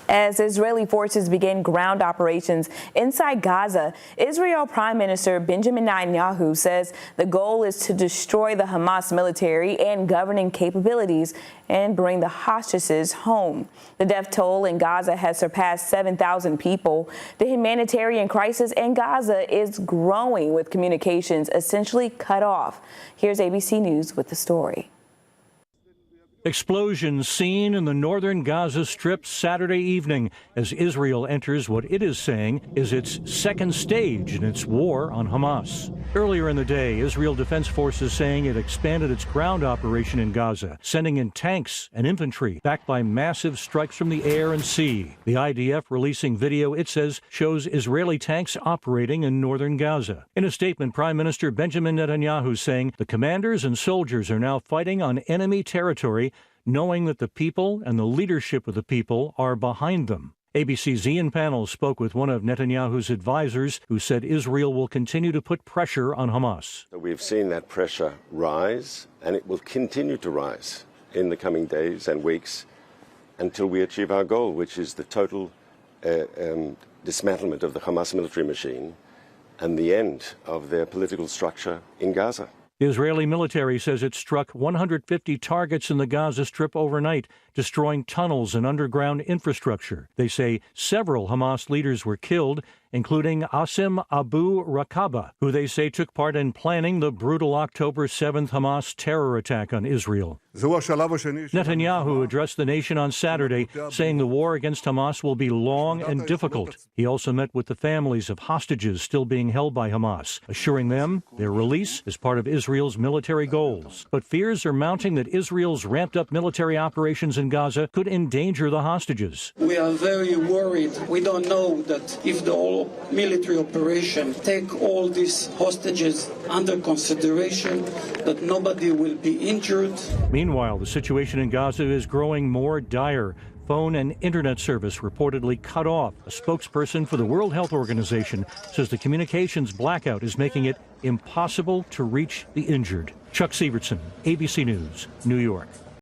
As Israeli forces begin ground operations inside Gaza, Israel Prime Minister Benjamin Netanyahu says the goal is to destroy the Hamas military and governing capabilities and bring the hostages home. The death toll in Gaza has surpassed 7,000 people. The humanitarian crisis in Gaza is growing, with communications essentially cut off. Here's ABC News with the story. Explosions seen in the northern Gaza Strip Saturday evening as Israel enters what it is saying is its second stage in its war on Hamas. Earlier in the day, Israel Defense Forces saying it expanded its ground operation in Gaza, sending in tanks and infantry backed by massive strikes from the air and sea. The IDF releasing video, it says, shows Israeli tanks operating in northern Gaza. In a statement, Prime Minister Benjamin Netanyahu saying the commanders and soldiers are now fighting on enemy territory, knowing that the people and the leadership of the people are behind them. ABC's Ian Pannell spoke with one of Netanyahu's advisors who said Israel will continue to put pressure on Hamas. We've seen that pressure rise, and it will continue to rise in the coming days and weeks until we achieve our goal, which is the total dismantlement of the Hamas military machine and the end of their political structure in Gaza. The Israeli military says it struck 150 targets in the Gaza Strip overnight, destroying tunnels and underground infrastructure. They say several Hamas leaders were killed, including Asim Abu Rakaba, who they say took part in planning the brutal October 7th Hamas terror attack on Israel. Netanyahu addressed the nation on Saturday, saying the war against Hamas will be long and difficult. He also met with the families of hostages still being held by Hamas, assuring them their release is part of Israel's military goals. But fears are mounting that Israel's ramped-up military operations in Gaza could endanger the hostages. We are very worried. We don't know that if the whole military operation take all these hostages under consideration, that nobody will be injured. Meanwhile, the situation in Gaza is growing more dire. Phone and internet service reportedly cut off. A spokesperson for the World Health Organization says the communications blackout is making it impossible to reach the injured. Chuck Sivertsen, ABC News, New York.